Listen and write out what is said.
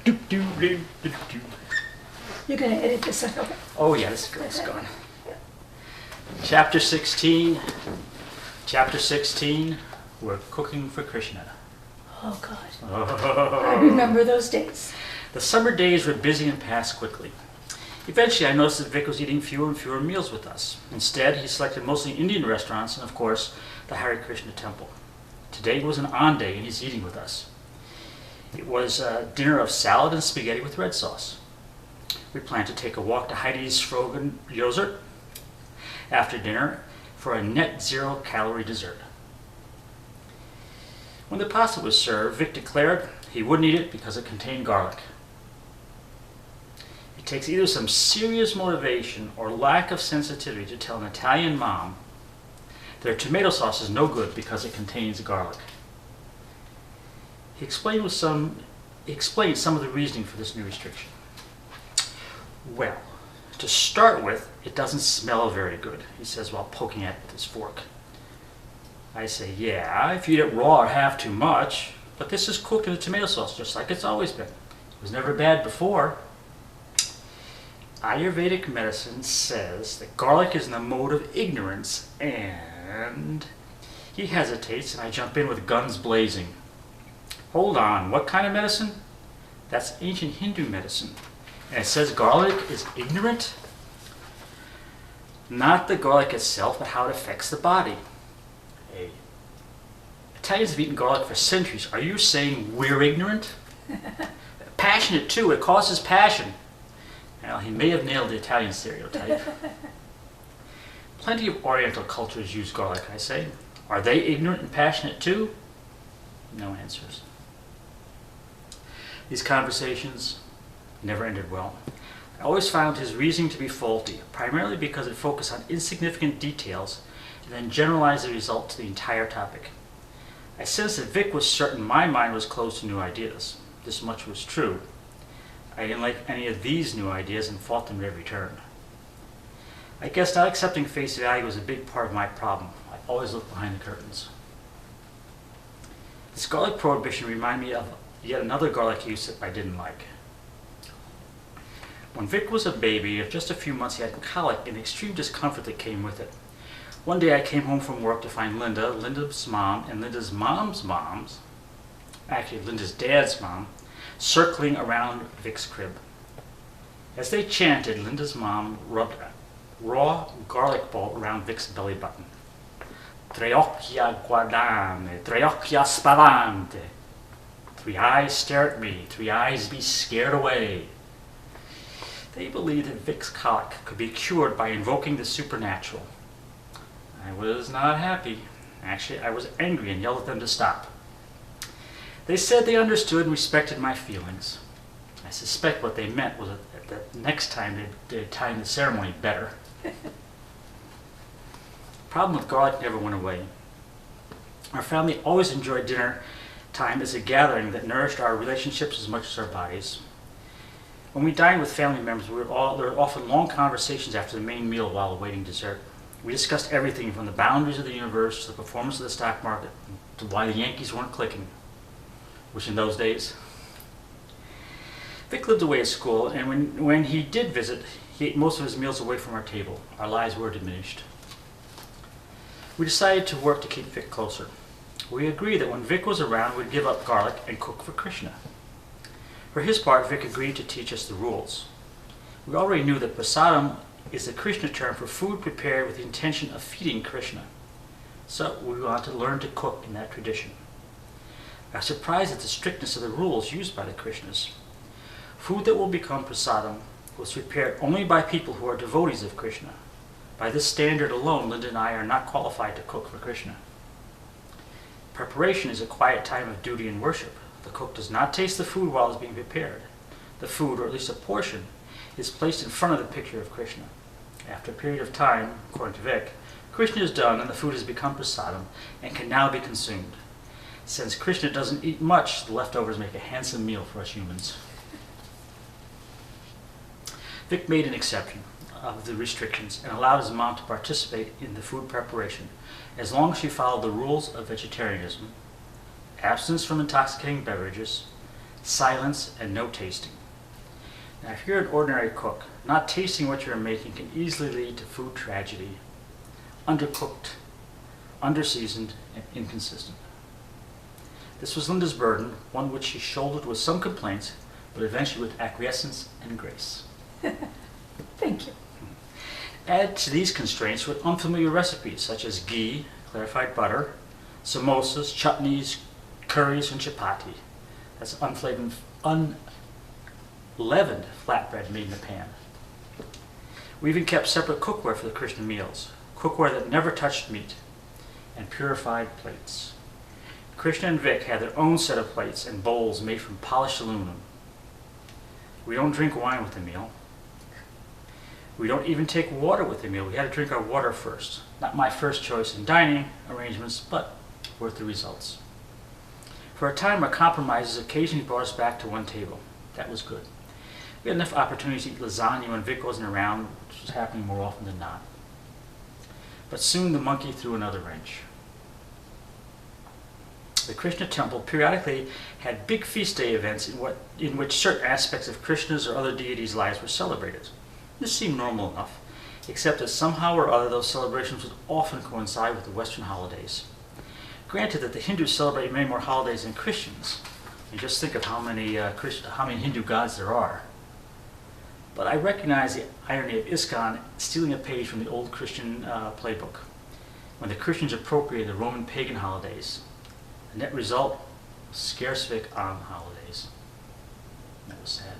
You're going to edit this out. Oh yeah, this girl's gone. Chapter 16. Chapter 16. We're cooking for Krishna. Oh God. I remember those days. The summer days were busy and passed quickly. Eventually I noticed that Vic was eating fewer and fewer meals with us. Instead, he selected mostly Indian restaurants and of course the Hare Krishna temple. Today was an on day and he's eating with us. It was a dinner of salad and spaghetti with red sauce. We planned to take a walk to Heidi's Frogen Yogurt after dinner for a net zero calorie dessert. When the pasta was served, Vic declared he wouldn't eat it because it contained garlic. It takes either some serious motivation or lack of sensitivity to tell an Italian mom their tomato sauce is no good because it contains garlic. He explained some of the reasoning for this new restriction. Well, to start with, it doesn't smell very good, he says while poking at it with his fork. I say, yeah, if you eat it raw or have too much, but this is cooked in a tomato sauce just like it's always been. It was never bad before. Ayurvedic medicine says that garlic is in the mode of ignorance, and he hesitates and I jump in with guns blazing. Hold on, what kind of medicine? That's ancient Hindu medicine. And it says garlic is ignorant? Not the garlic itself, but how it affects the body. Hey, Italians have eaten garlic for centuries. Are you saying we're ignorant? Passionate too, it causes passion. Well, he may have nailed the Italian stereotype. Plenty of Oriental cultures use garlic, I say. Are they ignorant and passionate too? No answers. These conversations never ended well. I always found his reasoning to be faulty, primarily because it focused on insignificant details and then generalized the result to the entire topic. I sensed that Vic was certain my mind was closed to new ideas. This much was true. I didn't like any of these new ideas and fought them at every turn. I guess not accepting face value was a big part of my problem. I always looked behind the curtains. This garlic prohibition reminded me of yet another garlic use that I didn't like. When Vic was a baby, of just a few months, he had colic and the extreme discomfort that came with it. One day I came home from work to find Linda, Linda's mom, and Linda's mom's moms, actually Linda's dad's mom, circling around Vic's crib. As they chanted, Linda's mom rubbed a raw garlic ball around Vic's belly button. Tre occhia guardane, tre occhia spavante. 3 eyes stare at me, 3 eyes be scared away. They believed that Vic's colic could be cured by invoking the supernatural. I was not happy. Actually, I was angry and yelled at them to stop. They said they understood and respected my feelings. I suspect what they meant was that next time they'd time the ceremony better. The problem with garlic never went away. Our family always enjoyed dinner time as a gathering that nourished our relationships as much as our bodies. When we dined with family members, there were often long conversations after the main meal while awaiting dessert. We discussed everything from the boundaries of the universe to the performance of the stock market to why the Yankees weren't clicking, which in those days. Vic lived away at school, and when he did visit, he ate most of his meals away from our table. Our lives were diminished. We decided to work to keep Vic closer. We agreed that when Vic was around, we'd give up garlic and cook for Krishna. For his part, Vic agreed to teach us the rules. We already knew that Prasadam is the Krishna term for food prepared with the intention of feeding Krishna. So we wanted to learn to cook in that tradition. I was surprised at the strictness of the rules used by the Krishnas. Food that will become Prasadam was prepared only by people who are devotees of Krishna. By this standard alone, Linda and I are not qualified to cook for Krishna. Preparation is a quiet time of duty and worship. The cook does not taste the food while it's being prepared. The food, or at least a portion, is placed in front of the picture of Krishna. After a period of time, according to Vic, Krishna is done and the food has become prasadam and can now be consumed. Since Krishna doesn't eat much, the leftovers make a handsome meal for us humans. Vic made an exception of the restrictions and allowed his mom to participate in the food preparation as long as she followed the rules of vegetarianism, abstinence from intoxicating beverages, silence, and no tasting. Now, if you're an ordinary cook, not tasting what you're making can easily lead to food tragedy. Undercooked, underseasoned, and inconsistent. This was Linda's burden, one which she shouldered with some complaints, but eventually with acquiescence and grace. Thank you. Add to these constraints with unfamiliar recipes such as ghee, clarified butter, samosas, chutneys, curries, and chapati. That's unleavened flatbread made in a pan. We even kept separate cookware for the Krishna meals, cookware that never touched meat, and purified plates. Krishna and Vic had their own set of plates and bowls made from polished aluminum. We don't drink wine with the meal. We don't even take water with the meal. We had to drink our water first. Not my first choice in dining arrangements, but worth the results. For a time, our compromises occasionally brought us back to one table. That was good. We had enough opportunities to eat lasagna when Vic wasn't around, which was happening more often than not. But soon the monkey threw another wrench. The Krishna temple periodically had big feast day events in which certain aspects of Krishna's or other deities' lives were celebrated. This seemed normal enough, except that somehow or other those celebrations would often coincide with the Western holidays. Granted that the Hindus celebrate many more holidays than Christians. You just think of how many Hindu gods there are. But I recognize the irony of ISKCON stealing a page from the old Christian playbook, when the Christians appropriated the Roman pagan holidays. The net result, scarce Vic on holidays. That was sad.